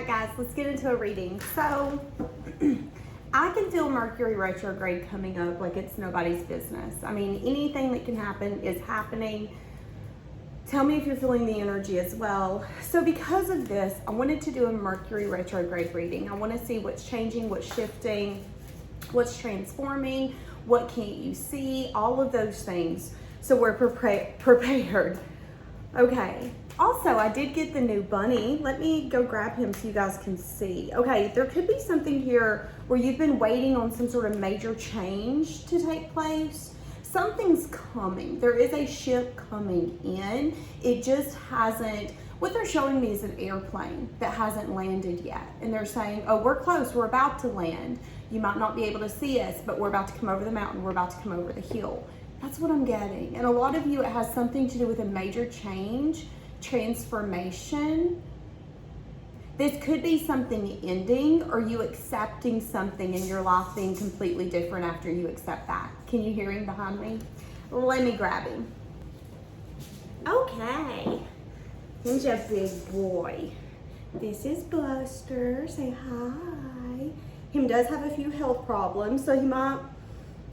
right, guys, let's get into a reading. So, I can feel Mercury retrograde coming up like it's nobody's business. I mean, anything that can happen is happening. Tell me if you're feeling the energy as well. So because of this, I wanted to do a Mercury retrograde reading. I want to see what's changing, what's shifting, what's transforming, what can't you see, all of those things. So we're prepared. Okay. Also, I did get the new bunny. Let me go grab him so you guys can see. Okay, there could be something here where you've been waiting on some sort of major change to take place. Something's coming. There is a ship coming in. It just hasn't, what they're showing me is an airplane that hasn't landed yet. And they're saying, oh, we're close, we're about to land. You might not be able to see us, but we're about to come over the mountain, we're about to come over the hill. That's what I'm getting. And a lot of you, it has something to do with a major change, transformation. This could be something ending or you accepting something in your life being completely different after you accept that. Can you hear him behind me? Let me grab him. Okay. He's a big boy. This is Buster. Say hi. He does have a few health problems, so he might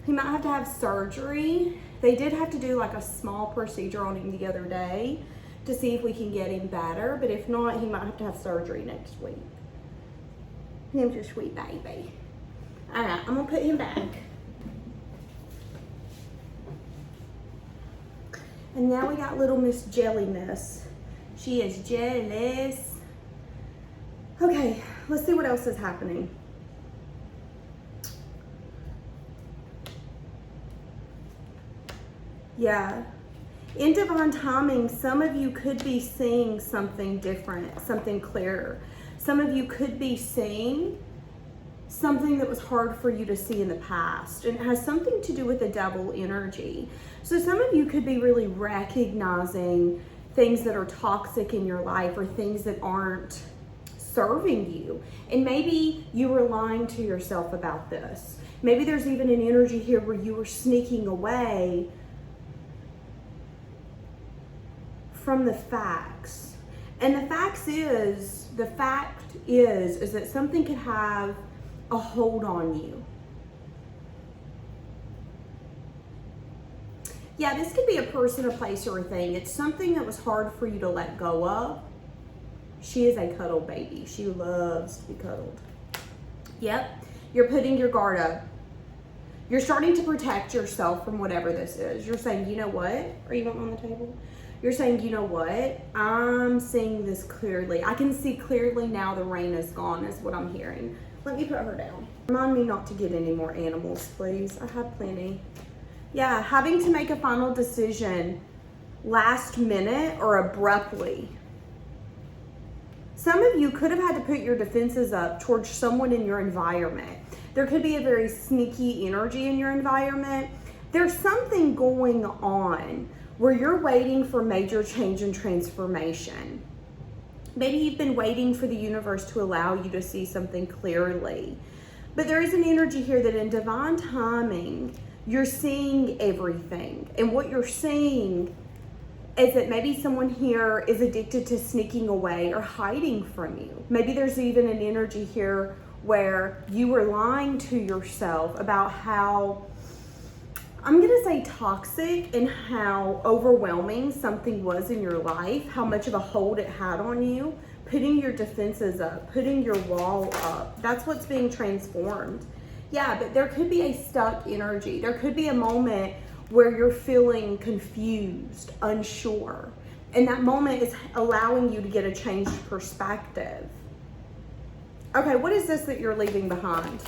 have to have surgery. They did have to do like a small procedure on him the other day to see if we can get him better, but if not, he might have to have surgery next week. He's a sweet baby. All right, I'm gonna put him back. And now we got little Miss Jelliness. She is jealous. Okay, let's see what else is happening. Yeah. In divine timing, some of you could be seeing something different, something clearer. Some of you could be seeing something that was hard for you to see in the past, and it has something to do with the devil energy. So some of you could be really recognizing things that are toxic in your life or things that aren't serving you. And maybe you were lying to yourself about this. Maybe there's even an energy here where you were sneaking away from the facts. And the fact is that something could have a hold on you. Yeah, this could be a person, a place, or a thing. It's something that was hard for you to let go of. She is a cuddle baby. She loves to be cuddled. Yep, you're putting your guard up. You're starting to protect yourself from whatever this is. You're saying, you know what? Are you wanting on the table? You're saying, you know what? I'm seeing this clearly. I can see clearly now the rain is gone is what I'm hearing. Let me put her down. Remind me not to get any more animals, please. I have plenty. Yeah, having to make a final decision last minute or abruptly. Some of you could have had to put your defenses up towards someone in your environment. There could be a very sneaky energy in your environment. There's something going on where you're waiting for major change and transformation. Maybe you've been waiting for the universe to allow you to see something clearly. But there is an energy here that in divine timing, you're seeing everything. And what you're seeing is that maybe someone here is addicted to sneaking away or hiding from you. Maybe there's even an energy here where you were lying to yourself about how, I'm gonna say toxic, and how overwhelming something was in your life, how much of a hold it had on you, putting your defenses up, putting your wall up. That's what's being transformed. Yeah, but there could be a stuck energy. There could be a moment where you're feeling confused, unsure. And that moment is allowing you to get a changed perspective. Okay, what is this that you're leaving behind?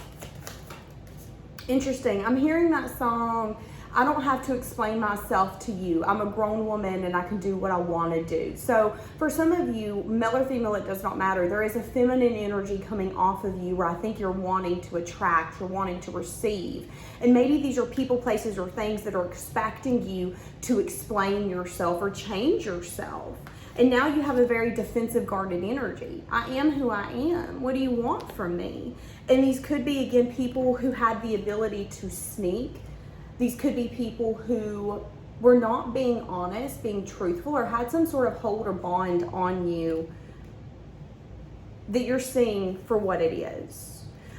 Interesting. I'm hearing that song, I don't have to explain myself to you. I'm a grown woman and I can do what I want to do. So for some of you, male or female, it does not matter. There is a feminine energy coming off of you where I think you're wanting to attract, you're wanting to receive. And maybe these are people, places, or things that are expecting you to explain yourself or change yourself. And now you have a very defensive, guarded energy. I am who I am. What do you want from me? And these could be, again, people who had the ability to sneak. These could be people who were not being honest, being truthful, or had some sort of hold or bond on you that you're seeing for what it is.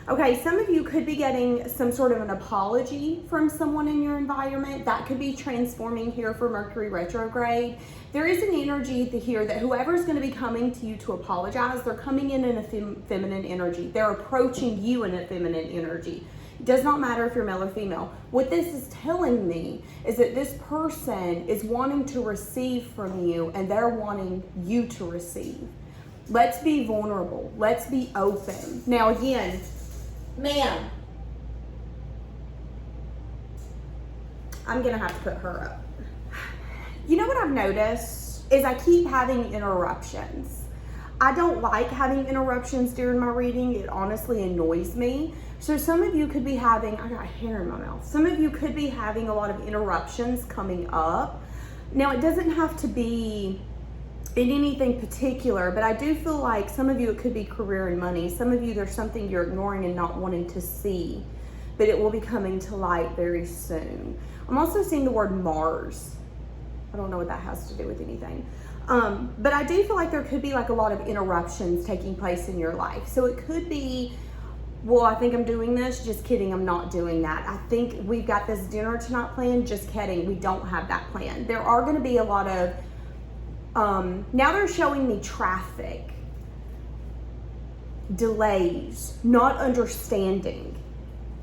Okay, some of you could be getting some sort of an apology from someone in your environment. That could be transforming here for Mercury retrograde. There is an energy here that whoever's going to be coming to you to apologize, they're coming in a feminine energy. They're approaching you in a feminine energy. It does not matter if you're male or female. What this is telling me is that this person is wanting to receive from you and they're wanting you to receive. Let's be vulnerable. Let's be open. Now again, ma'am, I'm going to have to put her up. You know what I've noticed is I keep having interruptions. I don't like having interruptions during my reading. It honestly annoys me. So some of you could be having, I got hair in my mouth. Some of you could be having a lot of interruptions coming up. Now it doesn't have to be in anything particular, but I do feel like some of you it could be career and money. Some of you there's something you're ignoring and not wanting to see, but it will be coming to light very soon. I'm also seeing the word Mars. I don't know what that has to do with anything. But I do feel like there could be like a lot of interruptions taking place in your life. So it could be, well, I think I'm doing this. Just kidding, I'm not doing that. I think we've got this dinner tonight planned. Just kidding, we don't have that planned. There are going to be a lot of, now they're showing me traffic, delays, not understanding.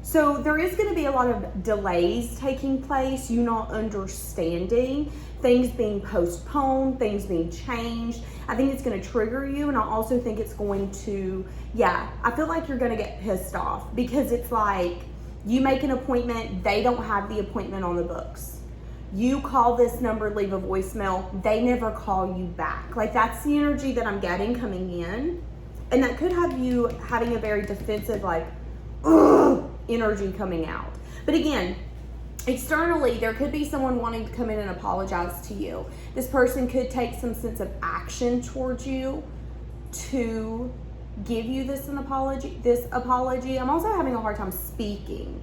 So there is going to be a lot of delays taking place, you not understanding, things being postponed, things being changed. I think it's going to trigger you, and I also think it's going to, I feel like you're going to get pissed off because it's like you make an appointment, they don't have the appointment on the books. You call this number, leave a voicemail, they never call you back. Like that's the energy that I'm getting coming in, and that could have you having a very defensive, like, energy coming out. But again, externally, there could be someone wanting to come in and apologize to you. This person could take some sense of action towards you to give you this apology. I'm also having a hard time speaking.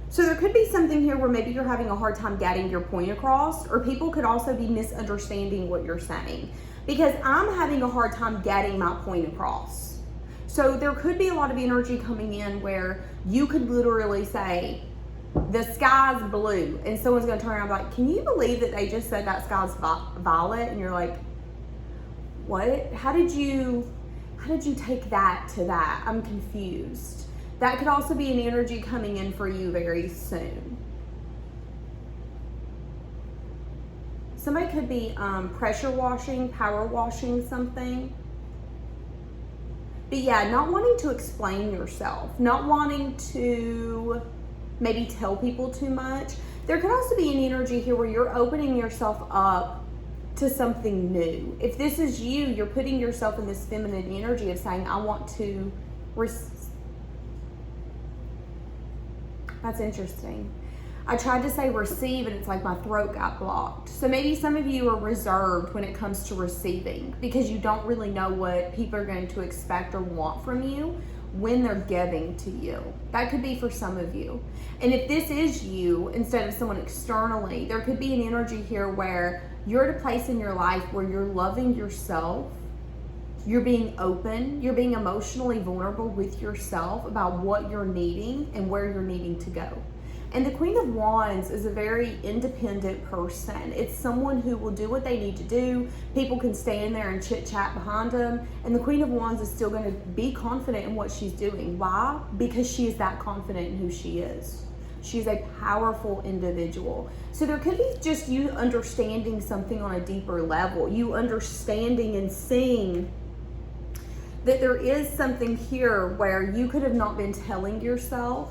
So there could be something here where maybe you're having a hard time getting your point across, or people could also be misunderstanding what you're saying, because I'm having a hard time getting my point across. So there could be a lot of energy coming in where you could literally say, the sky's blue, and someone's going to turn around and be like, can you believe that they just said that sky's violet? And you're like, what? How did you take that to that? I'm confused. That could also be an energy coming in for you very soon. Somebody could be pressure washing, power washing something. But yeah, not wanting to explain yourself, not wanting to maybe tell people too much. There could also be an energy here where you're opening yourself up to something new. If this is you, you're putting yourself in this feminine energy of saying, I want to That's interesting. I tried to say receive and it's like my throat got blocked. So maybe some of you are reserved when it comes to receiving because you don't really know what people are going to expect or want from you when they're giving to you. That could be for some of you. And if this is you instead of someone externally, there could be an energy here where you're at a place in your life where you're loving yourself, you're being open, you're being emotionally vulnerable with yourself about what you're needing and where you're needing to go. And the Queen of Wands is a very independent person. It's someone who will do what they need to do. People can stand there and chit chat behind them. And the Queen of Wands is still going to be confident in what she's doing. Why? Because she is that confident in who she is. She's a powerful individual. So there could be just you understanding something on a deeper level. You understanding and seeing that there is something here where you could have not been telling yourself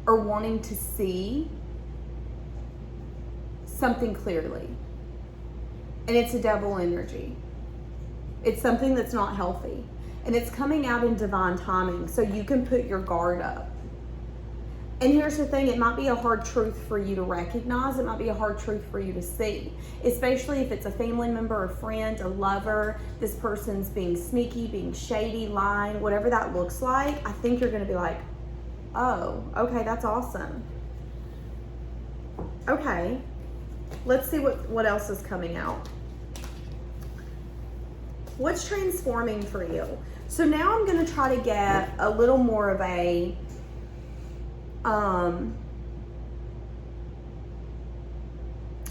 or wanting to see something clearly. And it's a devil energy. It's something that's not healthy. And it's coming out in divine timing, so you can put your guard up. And here's the thing, it might be a hard truth for you to recognize. It might be a hard truth for you to see, especially if it's a family member, a friend, a lover. This person's being sneaky, being shady, lying, whatever that looks like. I think you're gonna be like, oh, okay, that's awesome. Okay, let's see what else is coming out. What's transforming for you? So now I'm going to try to get a little more of a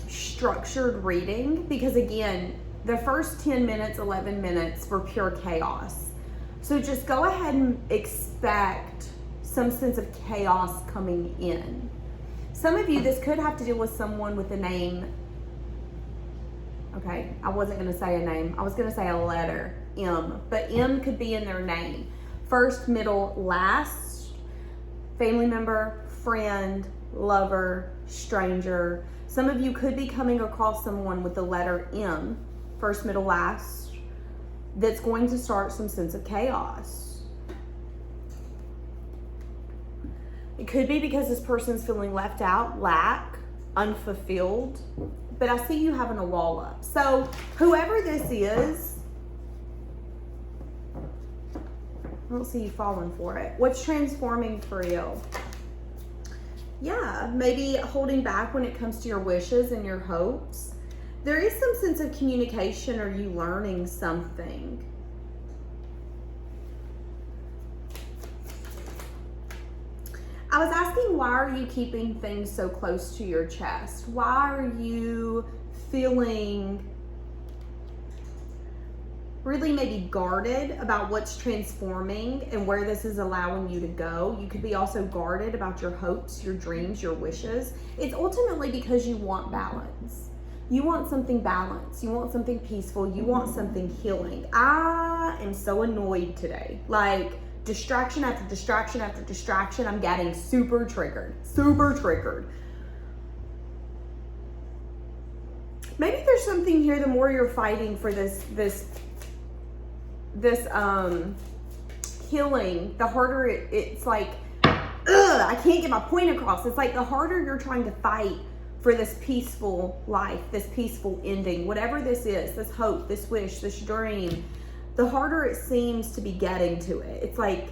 structured reading, because again, the first 10 minutes, 11 minutes were pure chaos. So just go ahead and expect some sense of chaos coming in. Some of you, this could have to do with someone with a name. Okay, I wasn't going to say a name. I was going to say a letter, M. But M could be in their name. First, middle, last. Family member, friend, lover, stranger. Some of you could be coming across someone with the letter M, first, middle, last, that's going to start some sense of chaos. It could be because this person's feeling left out, lack, unfulfilled. But I see you having a wall up. So whoever this is, I don't see you falling for it. What's transforming for you? Yeah, maybe holding back when it comes to your wishes and your hopes. There is some sense of communication or you learning something. I was asking, why are you keeping things so close to your chest? Why are you feeling really maybe guarded about what's transforming and where this is allowing you to go? You could be also guarded about your hopes, your dreams, your wishes. It's ultimately because you want balance. You want something balanced. You want something peaceful. You want something healing. I am so annoyed today. Like, distraction after distraction after distraction. I'm getting super triggered. Maybe there's something here, the more you're fighting for this healing, the harder it's like, I can't get my point across. It's like the harder you're trying to fight for this peaceful life, this peaceful ending, whatever this is, this hope, this wish, this dream, the harder it seems to be getting to it. It's like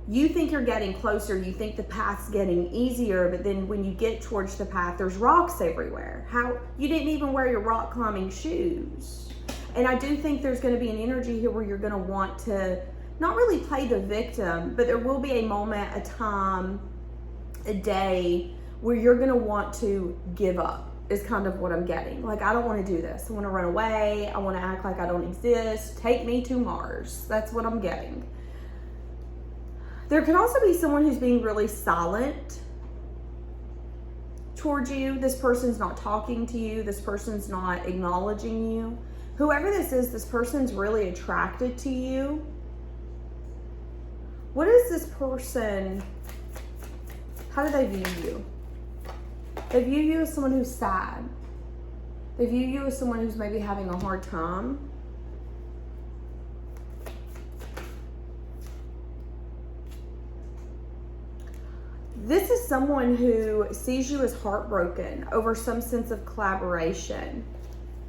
you think you're getting closer, you think the path's getting easier, but then when you get towards the path, there's rocks everywhere. How you didn't even wear your rock climbing shoes. And I do think there's going to be an energy here where you're going to want to not really play the victim, but there will be a moment, a time, a day where you're going to want to give up, is kind of what I'm getting. Like, I don't want to do this. I want to run away. I want to act like I don't exist. Take me to Mars. That's what I'm getting. There could also be someone who's being really silent towards you. This person's not talking to you. This person's not acknowledging you. Whoever this is, this person's really attracted to you. What is this person? How do they view you? They view you as someone who's sad. They view you as someone who's maybe having a hard time. This is someone who sees you as heartbroken over some sense of collaboration.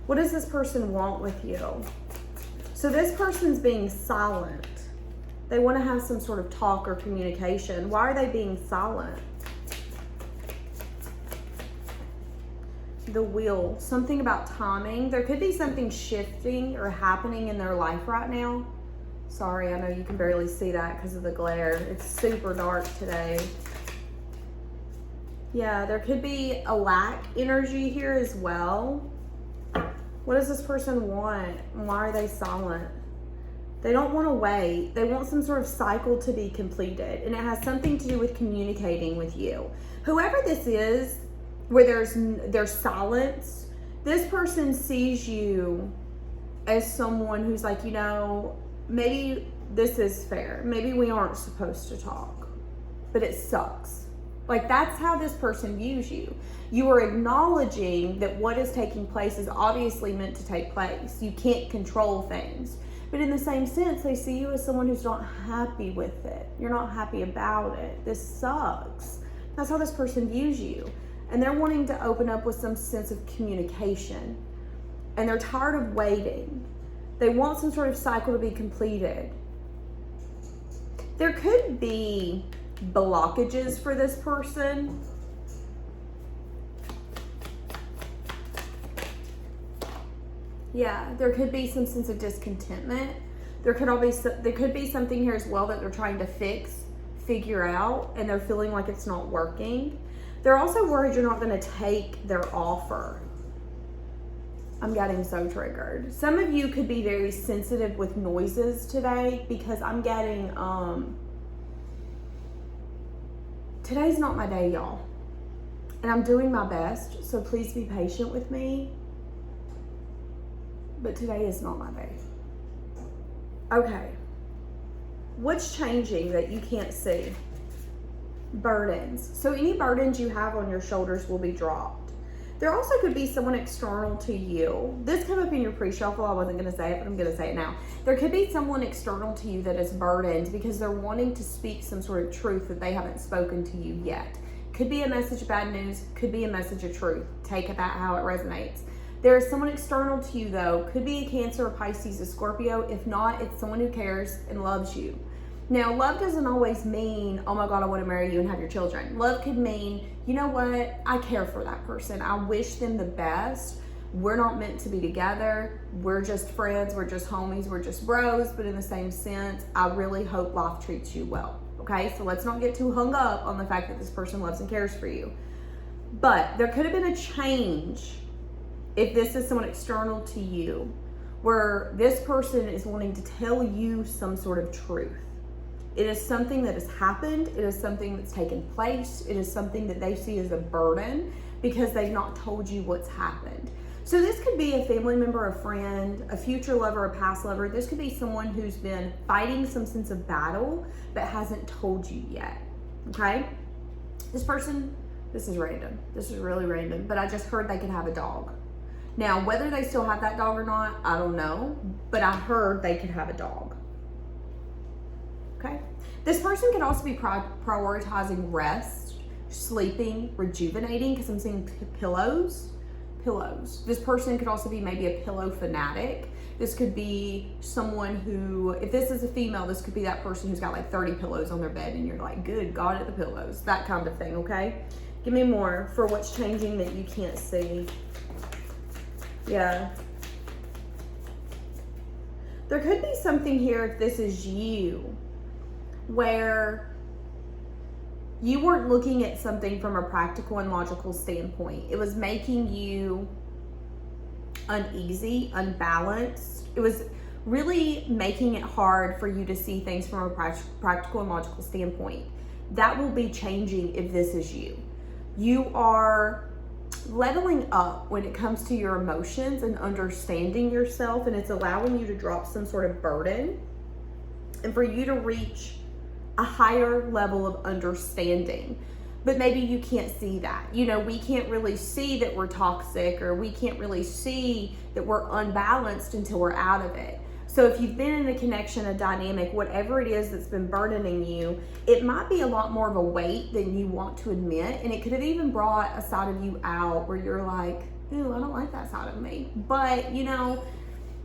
What does this person want with you? So this person's being silent. They want to have some sort of talk or communication. Why are they being silent? The wheel, something about timing. There could be something shifting or happening in their life right now. Sorry, I know you can barely see that because of the glare. It's super dark today. Yeah, there could be a lack energy here as well. What does this person want? Why are they silent? They don't want to wait. They want some sort of cycle to be completed. And it has something to do with communicating with you. Whoever this is, where there's silence, this person sees you as someone who's like, you know, maybe this is fair. Maybe we aren't supposed to talk, but it sucks. Like, that's how this person views you. You are acknowledging that what is taking place is obviously meant to take place. You can't control things. But in the same sense, they see you as someone who's not happy with it. You're not happy about it. This sucks. That's how this person views you. And they're wanting to open up with some sense of communication. And they're tired of waiting. They want some sort of cycle to be completed. There could be blockages for this person. Yeah, there could be some sense of discontentment. There could be something here as well that they're trying to figure out, and they're feeling like it's not working. They're also worried you're not going to take their offer. I'm getting so triggered. Some of you could be very sensitive with noises today, because I'm getting, today's not my day, y'all. And I'm doing my best, so please be patient with me. But today is not my day. Okay. What's changing that you can't see? Burdens. So any burdens you have on your shoulders will be dropped. There also could be someone external to you. This came up in your pre-shuffle. I wasn't going to say it, but I'm going to say it now. There could be someone external to you that is burdened because they're wanting to speak some sort of truth that they haven't spoken to you yet. Could be a message of bad news. Could be a message of truth. Take it that how it resonates. There is someone external to you, though. Could be a Cancer, a Pisces, a Scorpio. If not, it's someone who cares and loves you. Now, love doesn't always mean, oh my God, I want to marry you and have your children. Love could mean, you know what? I care for that person. I wish them the best. We're not meant to be together. We're just friends. We're just homies. We're just bros. But in the same sense, I really hope life treats you well. Okay? So let's not get too hung up on the fact that this person loves and cares for you. But there could have been a change if this is someone external to you, where this person is wanting to tell you some sort of truth. It is something that has happened. It is something that's taken place. It is something that they see as a burden because they've not told you what's happened. So this could be a family member, a friend, a future lover, a past lover. This could be someone who's been fighting some sense of battle but hasn't told you yet, okay? This person, this is random. This is really random, but I just heard they could have a dog. Now, whether they still have that dog or not, I don't know, but I heard they could have a dog. Okay? This person could also be prioritizing rest, sleeping, rejuvenating, because I'm seeing pillows. This person could also be maybe a pillow fanatic. This could be someone who, if this is a female, this could be that person who's got like 30 pillows on their bed and you're like, good God at the pillows. That kind of thing, okay? Give me more for what's changing that you can't see. Yeah. There could be something here, if this is you, where you weren't looking at something from a practical and logical standpoint. It was making you uneasy, unbalanced. It was really making it hard for you to see things from a practical and logical standpoint. That will be changing if this is you. You are leveling up when it comes to your emotions and understanding yourself, and it's allowing you to drop some sort of burden and for you to reach a higher level of understanding. But maybe you can't see that. You know, we can't really see that we're toxic, or we can't really see that we're unbalanced until we're out of it. So if you've been in a connection, a dynamic, whatever it is that's been burdening you, it might be a lot more of a weight than you want to admit. And it could have even brought a side of you out where you're like, ooh, I don't like that side of me. But, you know,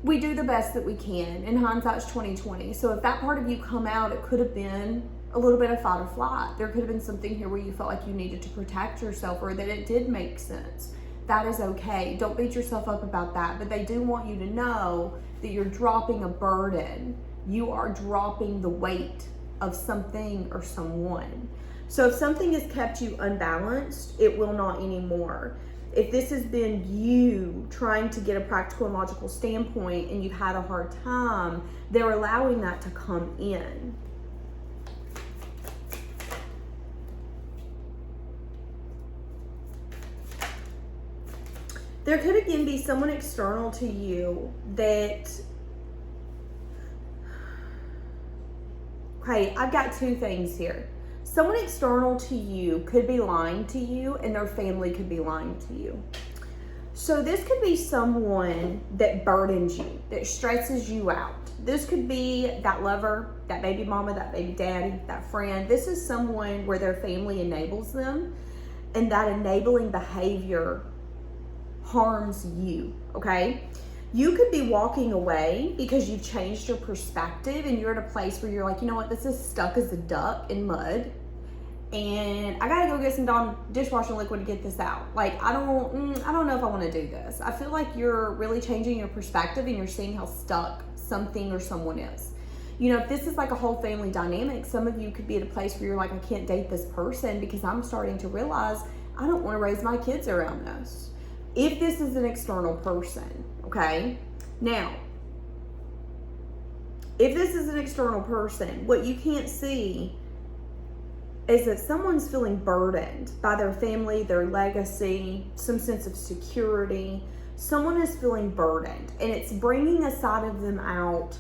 we do the best that we can. In hindsight's 2020. So if that part of you come out, it could have been a little bit of fight or flight. There could have been something here where you felt like you needed to protect yourself, or that it did make sense. That is okay. Don't beat yourself up about that. But they do want you to know that you're dropping a burden. You are dropping the weight of something or someone. So if something has kept you unbalanced, it will not anymore. If this has been you trying to get a practical and logical standpoint and you've had a hard time, they're allowing that to come in. There could again be someone external to you that, okay, I've got two things here. Someone external to you could be lying to you, and their family could be lying to you. So this could be someone that burdens you, that stresses you out. This could be that lover, that baby mama, that baby daddy, that friend. This is someone where their family enables them, and that enabling behavior harms you, okay? You could be walking away because you've changed your perspective and you're at a place where you're like, you know what, this is stuck as a duck in mud, and I gotta go get some dishwashing liquid to get this out. Like, I don't know if I want to do this. I feel like you're really changing your perspective and you're seeing how stuck something or someone is. You know, if this is like a whole family dynamic, some of you could be at a place where you're like, I can't date this person because I'm starting to realize I don't want to raise my kids around this. If this is an external person, okay? Now, if this is an external person, what you can't see is that someone's feeling burdened by their family, their legacy, some sense of security. Someone is feeling burdened, and it's bringing a side of them out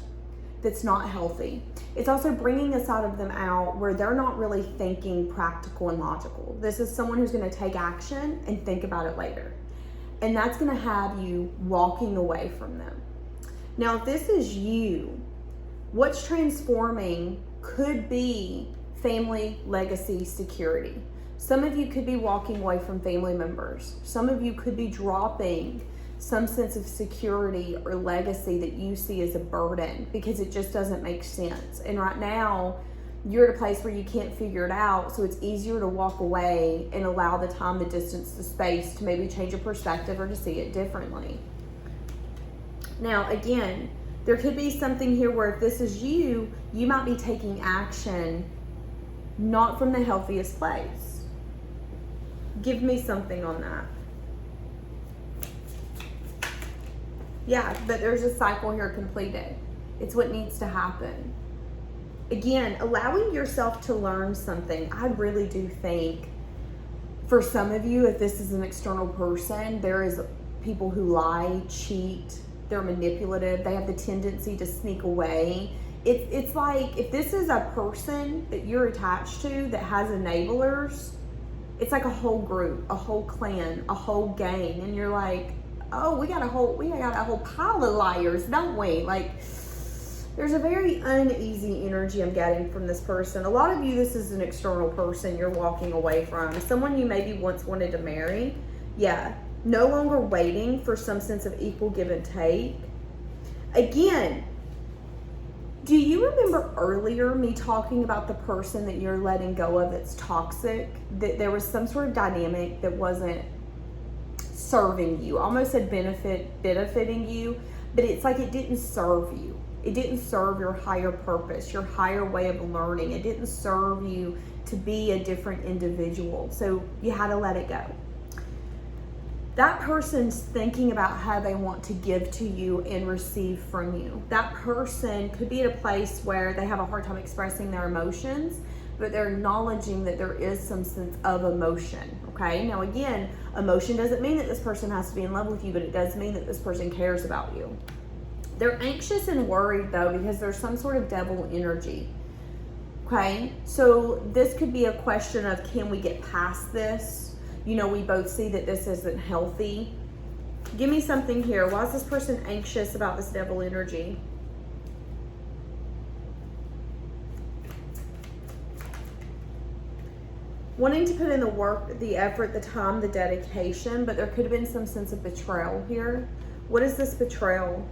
that's not healthy. It's also bringing a side of them out where they're not really thinking practical and logical. This is someone who's going to take action and think about it later. And that's going to have you walking away from them. Now, if this is you, what's transforming could be family, legacy, security. Some of you could be walking away from family members. Some of you could be dropping some sense of security or legacy that you see as a burden because it just doesn't make sense. And right now, you're at a place where you can't figure it out, so it's easier to walk away and allow the time, the distance, the space to maybe change your perspective or to see it differently. Now, again, there could be something here where if this is you, you might be taking action not from the healthiest place. Give me something on that. Yeah, but there's a cycle here completed. It's what needs to happen. Again, allowing yourself to learn something. I really do think for some of you, if this is an external person, there is people who lie, cheat, they're manipulative, they have the tendency to sneak away. It's like if this is a person that you're attached to that has enablers, it's like a whole group, a whole clan, a whole gang, and you're like, oh, we got a whole pile of liars, don't we? Like, there's a very uneasy energy I'm getting from this person. A lot of you, this is an external person you're walking away from. Someone you maybe once wanted to marry. Yeah, no longer waiting for some sense of equal give and take. Again, do you remember earlier me talking about the person that you're letting go of that's toxic? That there was some sort of dynamic that wasn't serving you. I almost said benefiting you, but it's like it didn't serve you. It didn't serve your higher purpose, your higher way of learning. It didn't serve you to be a different individual. So you had to let it go. That person's thinking about how they want to give to you and receive from you. That person could be at a place where they have a hard time expressing their emotions, but they're acknowledging that there is some sense of emotion, okay? Now again, emotion doesn't mean that this person has to be in love with you, but it does mean that this person cares about you. They're anxious and worried though, because there's some sort of devil energy, okay? So this could be a question of, can we get past this? You know, we both see that this isn't healthy. Give me something here. Why is this person anxious about this devil energy? Wanting to put in the work, the effort, the time, the dedication, but there could have been some sense of betrayal here. What is this betrayal?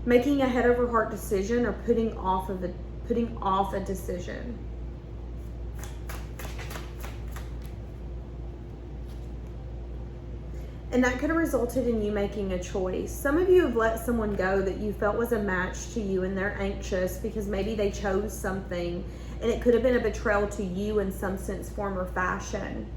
Making a head over heart decision or putting off a decision. And that could have resulted in you making a choice. Some of you have let someone go that you felt was a match to you, and they're anxious because maybe they chose something and it could have been a betrayal to you in some sense, form, or fashion.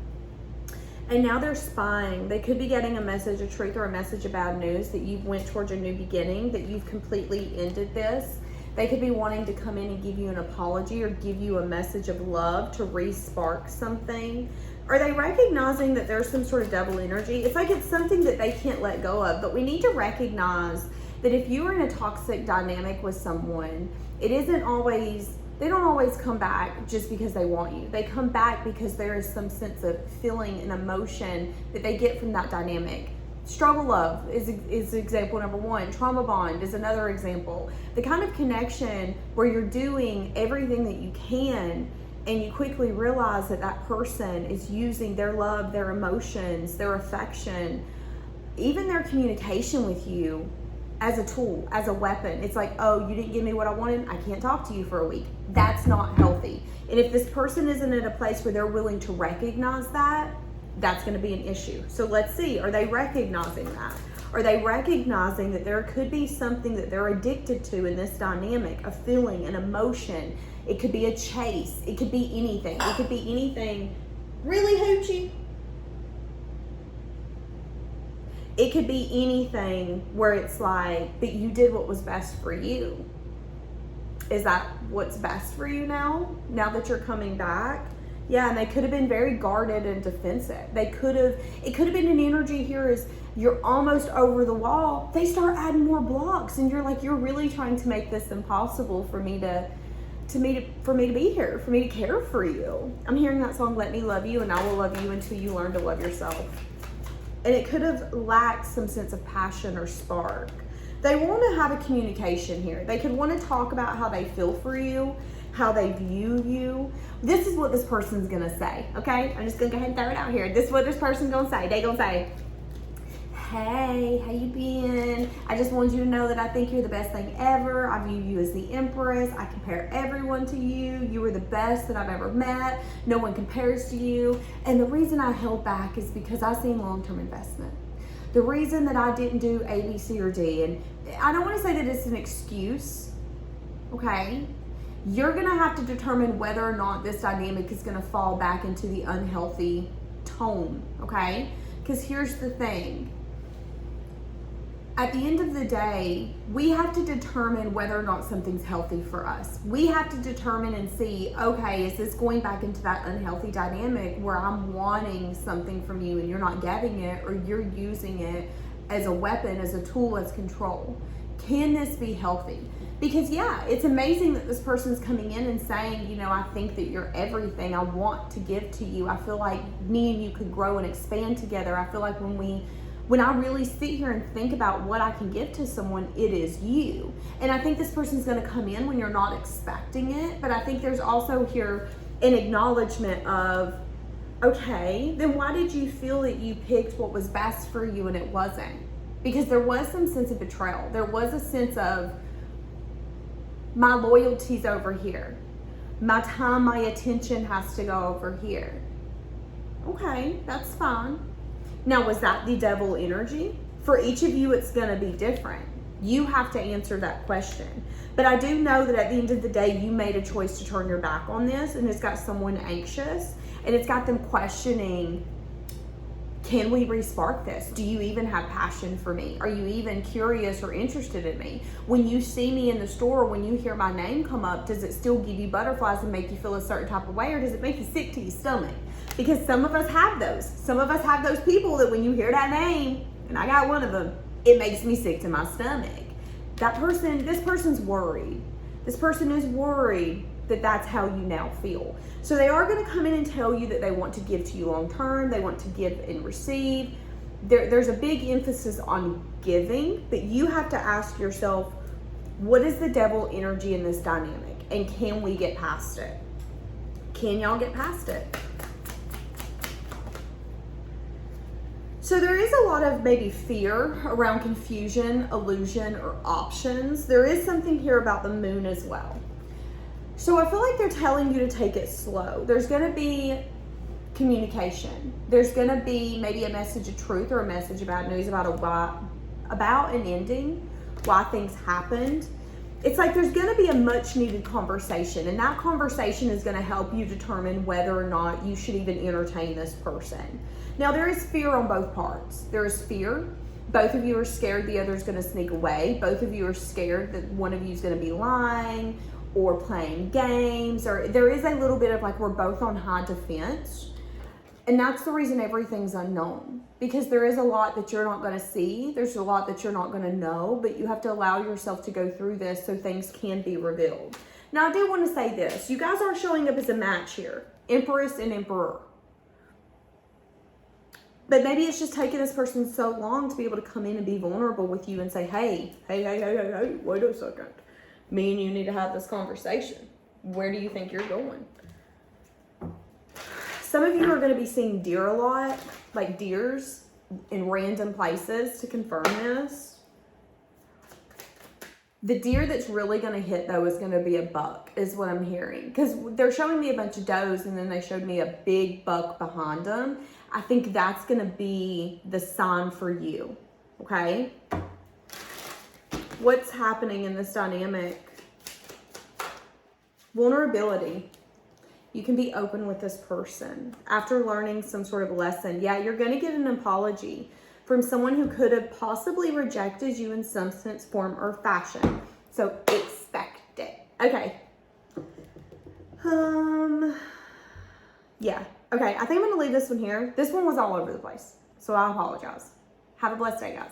And now they're spying. They could be getting a message of truth or a message of bad news that you've went towards a new beginning, that you've completely ended this. They could be wanting to come in and give you an apology or give you a message of love to re-spark something. Are they recognizing that there's some sort of double energy? It's like it's something that they can't let go of, but we need to recognize that if you are in a toxic dynamic with someone, they don't always come back just because they want you. They come back because there is some sense of feeling and emotion that they get from that dynamic. Struggle love is example number one. Trauma bond is another example. The kind of connection where you're doing everything that you can and you quickly realize that that person is using their love, their emotions, their affection, even their communication with you as a tool, as a weapon. It's like, oh, you didn't give me what I wanted, I can't talk to you for a week. That's not healthy. And if this person isn't at a place where they're willing to recognize that, that's going to be an issue. So let's see, are they recognizing that? Are they recognizing that there could be something that they're addicted to in this dynamic, a feeling, an emotion? It could be a chase. It could be anything. It could be anything. Really, Hoochie? It could be anything where it's like, but you did what was best for you. Is that what's best for you now that you're coming back? Yeah, and they could have been very guarded and defensive. It could have been an energy here is you're almost over the wall. They start adding more blocks and you're like, you're really trying to make this impossible for me to be here, for me to care for you. I'm hearing that song, Let Me Love You, and I will love you until you learn to love yourself. And it could have lacked some sense of passion or spark. They want to have a communication here. They could want to talk about how they feel for you, how they view you. This is what this person's going to say, okay? I'm just going to go ahead and throw it out here. This is what this person's going to say. They going to say, hey, how you been? I just wanted you to know that I think you're the best thing ever. I view you as the Empress. I compare everyone to you. You are the best that I've ever met. No one compares to you. And the reason I held back is because I seen long-term investment. The reason that I didn't do A, B, C, or D, and I don't want to say that it's an excuse, okay? You're going to have to determine whether or not this dynamic is going to fall back into the unhealthy tone, okay? Because here's the thing. At the end of the day, we have to determine whether or not something's healthy for us. We have to determine and see, okay, is this going back into that unhealthy dynamic where I'm wanting something from you and you're not getting it, or you're using it as a weapon, as a tool, as control? Can this be healthy? Because yeah, it's amazing that this person's coming in and saying, you know, I think that you're everything. I want to give to you. I feel like me and you could grow and expand together. I feel like when I really sit here and think about what I can give to someone, it is you. And I think this person's going to come in when you're not expecting it. But I think there's also here an acknowledgement of, okay, then why did you feel that you picked what was best for you and it wasn't? Because there was some sense of betrayal. There was a sense of, my loyalty's over here. My time, my attention has to go over here. Okay, that's fine. Now, was that the devil energy? For each of you, it's going to be different. You have to answer that question. But I do know that at the end of the day, you made a choice to turn your back on this, and it's got someone anxious, and it's got them questioning, can we re-spark this? Do you even have passion for me? Are you even curious or interested in me? When you see me in the store, when you hear my name come up, does it still give you butterflies and make you feel a certain type of way, or does it make you sick to your stomach? Because some of us have those. Some of us have those people that when you hear that name, and I got one of them, it makes me sick to my stomach. This person's worried. This person is worried that that's how you now feel. So they are going to come in and tell you that they want to give to you long term. They want to give and receive. There's a big emphasis on giving, but you have to ask yourself, what is the devil energy in this dynamic? And can we get past it? Can y'all get past it? So there is a lot of maybe fear around confusion, illusion, or options. There is something here about the moon as well. So I feel like they're telling you to take it slow. There's going to be communication. There's going to be maybe a message of truth or a message of bad news about an ending, why things happened. It's like there's going to be a much needed conversation, and that conversation is going to help you determine whether or not you should even entertain this person. Now, there is fear on both parts. There is fear. Both of you are scared the other's going to sneak away. Both of you are scared that one of you is going to be lying or playing games, or there is a little bit of like we're both on high defense. And that's the reason everything's unknown, because there is a lot that you're not going to see. There's a lot that you're not going to know, but you have to allow yourself to go through this so things can be revealed. Now, I do want to say this. You guys are showing up as a match here, Empress and Emperor. But maybe it's just taken this person so long to be able to come in and be vulnerable with you and say, hey, wait a second. Me and you need to have this conversation. Where do you think you're going? Some of you are going to be seeing deer a lot, like deers in random places to confirm this. The deer that's really going to hit, though, is going to be a buck, is what I'm hearing. Because they're showing me a bunch of does, and then they showed me a big buck behind them. I think that's going to be the sign for you, okay? What's happening in this dynamic? Vulnerability. You can be open with this person. After learning some sort of lesson, yeah, you're going to get an apology from someone who could have possibly rejected you in some sense, form, or fashion. So expect it. Okay. Yeah. Okay, I think I'm going to leave this one here. This one was all over the place, so I apologize. Have a blessed day, guys.